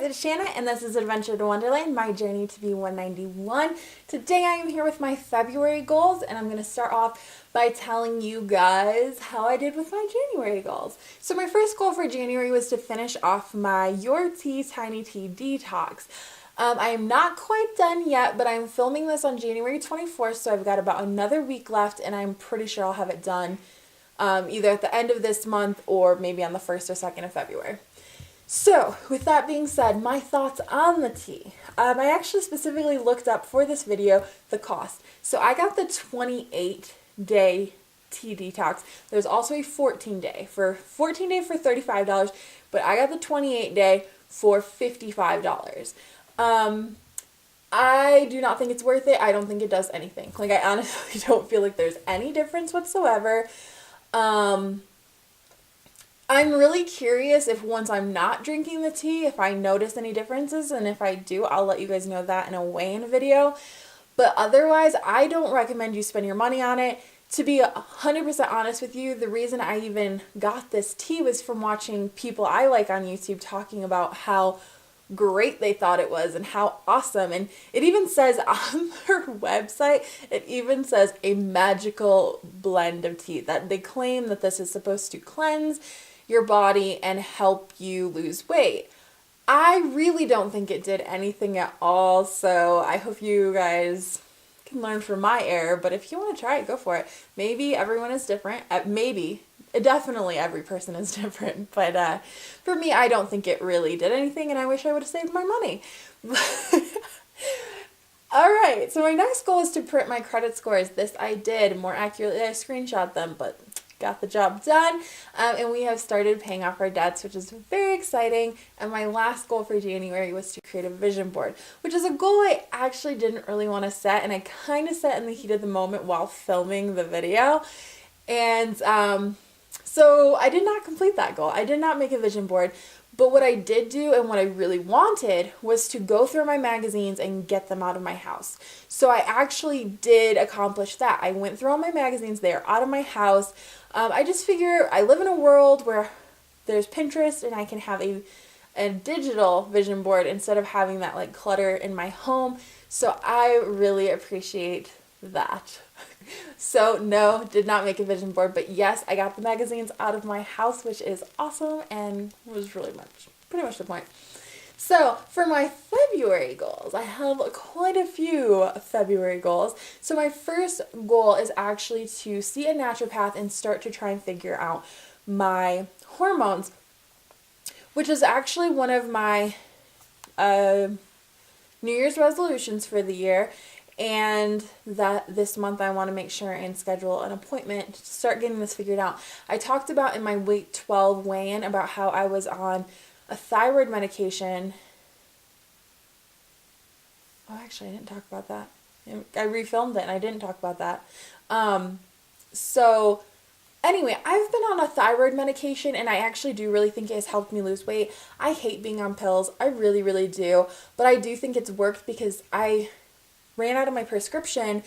it's Shanna, and this is Adventure to Wonderland, my journey to be 191. Today I am here with my February goals, and I'm going to start off by telling you guys how I did with my January goals. So my first goal for January was to finish off my Your Tea Tiny Tea Detox. I am not quite done yet, but I'm filming this on January 24th, so I've got about another week left, and I'm pretty sure I'll have it done either at the end of this month or maybe on the 1st or 2nd of February. So, with that being said, my thoughts on the tea. I actually specifically looked up for this video the cost. So I got the 28-day tea detox. There's also a 14-day. For 14-day for $35, but I got the 28-day for $55. I do not think it's worth it. I don't think it does anything. Like, I honestly don't feel like there's any difference whatsoever. I'm really curious if once I'm not drinking the tea, if I notice any differences, and if I do, I'll let you guys know that in a weigh-in video. But otherwise, I don't recommend you spend your money on it. To be 100% honest with you, the reason I even got this tea was from watching people I like on YouTube talking about how great they thought it was and how awesome. And it even says on their website, it even says a magical blend of tea, that they claim that this is supposed to cleanse your body and help you lose weight. I really don't think it did anything at all, so I hope you guys can learn from my error, but if you want to try it, go for it. Maybe everyone is different. Definitely every person is different, but for me, I don't think it really did anything, and I wish I would have saved my money. Alright, so my next goal is to print my credit scores. This I did. More accurately, I screenshot them, but got the job done, and we have started paying off our debts, which is very exciting. And my last goal for January was to create a vision board, which is a goal I actually didn't really want to set, and I kind of set in the heat of the moment while filming the video. And so I did not complete that goal. I did not make a vision board, but what I did do and what I really wanted was to go through my magazines and get them out of my house. So I actually did accomplish that. I went through all my magazines. They are out of my house. I just figure I live in a world where there's Pinterest and I can have a digital vision board instead of having that like clutter in my home. So I really appreciate that. So no, did not make a vision board, but yes, I got the magazines out of my house, which is awesome and was pretty much the point. So for my February goals, I have quite a few February goals. So my first goal is actually to see a naturopath and start to try and figure out my hormones, which is actually one of my New Year's resolutions for the year. And that this month I want to make sure and schedule an appointment to start getting this figured out. I talked about in my week 12 weigh-in about how I was on a thyroid medication. Oh, actually, I didn't talk about that. I refilmed it and I didn't talk about that. So anyway, I've been on a thyroid medication and I actually do really think it has helped me lose weight. I hate being on pills. I really, really do. But I do think it's worked because I ran out of my prescription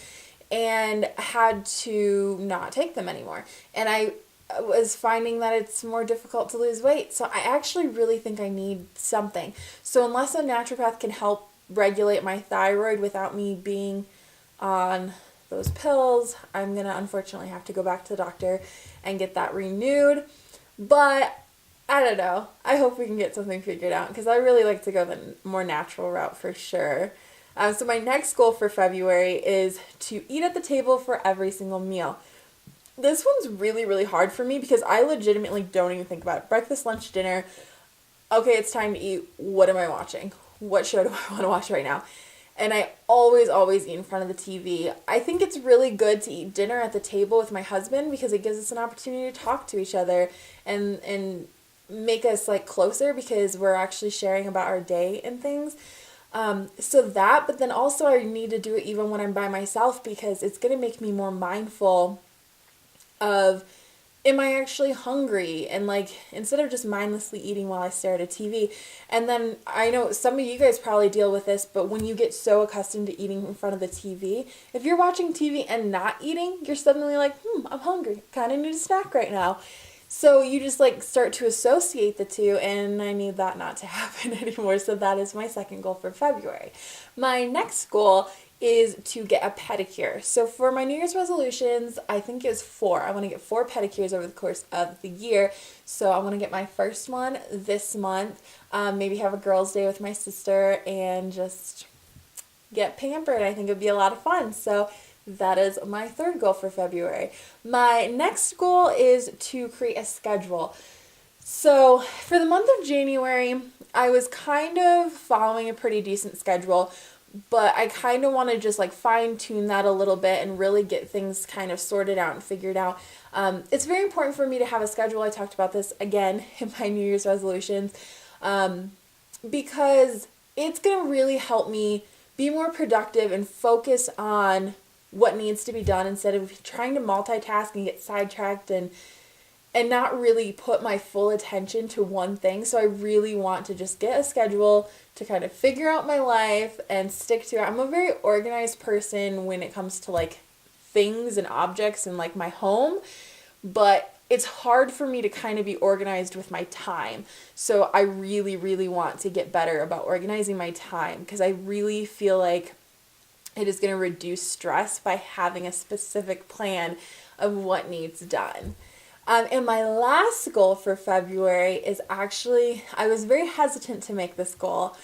and had to not take them anymore. And I was finding that it's more difficult to lose weight. So I actually really think I need something. So unless a naturopath can help regulate my thyroid without me being on those pills, I'm going to unfortunately have to go back to the doctor and get that renewed. But I don't know. I hope we can get something figured out because I really like to go the more natural route for sure. So my next goal for February is to eat at the table for every single meal. This one's really, really hard for me because I legitimately don't even think about it. Breakfast, lunch, dinner. Okay, it's time to eat. What am I watching? What show do I want to watch right now? And I always eat in front of the TV. I think it's really good to eat dinner at the table with my husband because it gives us an opportunity to talk to each other and make us like closer because we're actually sharing about our day and things. But then also I need to do it even when I'm by myself because it's going to make me more mindful of, am I actually hungry? And like, instead of just mindlessly eating while I stare at a TV. And then I know some of you guys probably deal with this, but when you get so accustomed to eating in front of the TV, if you're watching TV and not eating, you're suddenly like, I'm hungry. Kind of need a snack right now. So you just like start to associate the two, and I need that not to happen anymore. So that is my second goal for February. My next goal is to get a pedicure. So for my New Year's resolutions, I think it's 4. I want to get 4 pedicures over the course of the year. So I want to get my first one this month, maybe have a girls' day with my sister and just get pampered. I think it would be a lot of fun. So that is my third goal for February. My next goal is to create a schedule. So for the month of January, I was kind of following a pretty decent schedule, but I kind of want to just like fine tune that a little bit and really get things kind of sorted out and figured out. It's very important for me to have a schedule. I talked about this again in my New Year's resolutions, because it's going to really help me be more productive and focus on what needs to be done instead of trying to multitask and get sidetracked and not really put my full attention to one thing. So I really want to just get a schedule to kind of figure out my life and stick to it. I'm a very organized person when it comes to like things and objects in like my home, but it's hard for me to kind of be organized with my time. So I really, really want to get better about organizing my time, because I really feel like it is going to reduce stress by having a specific plan of what needs done. And my last goal for February is actually, I was very hesitant to make this goal,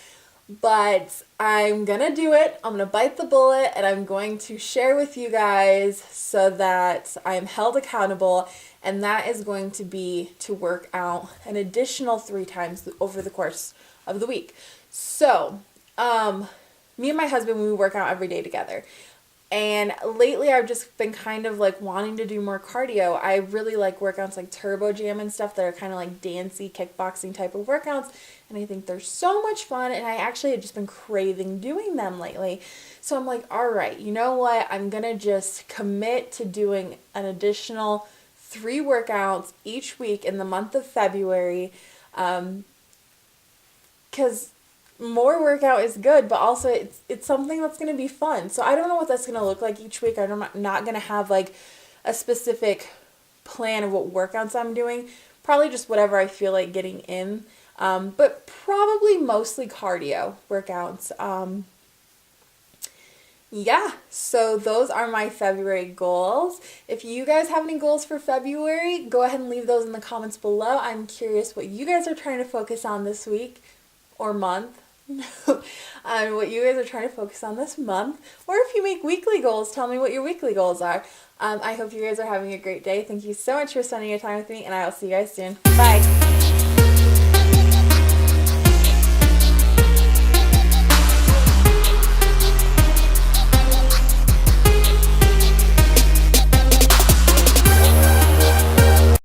but I'm going to do it. I'm going to bite the bullet, and I'm going to share with you guys so that I'm held accountable. And that is going to be to work out an additional 3 times over the course of the week. So, me and my husband, we work out every day together. And lately I've just been kind of like wanting to do more cardio. I really like workouts like turbo jam and stuff that are kind of like dancey, kickboxing type of workouts. And I think they're so much fun. And I actually have just been craving doing them lately. So I'm like, all right, you know what? I'm going to just commit to doing an additional 3 workouts each week in the month of February. Because more workout is good, but also it's something that's going to be fun. So I don't know what that's going to look like each week. I'm not going to have like a specific plan of what workouts I'm doing. Probably just whatever I feel like getting in. But probably mostly cardio workouts. Yeah, so those are my February goals. If you guys have any goals for February, go ahead and leave those in the comments below. I'm curious what you guys are trying to focus on this week or month. What you guys are trying to focus on this month. Or if you make weekly goals, tell me what your weekly goals are. I hope you guys are having a great day. Thank you so much for spending your time with me, and I will see you guys soon. Bye!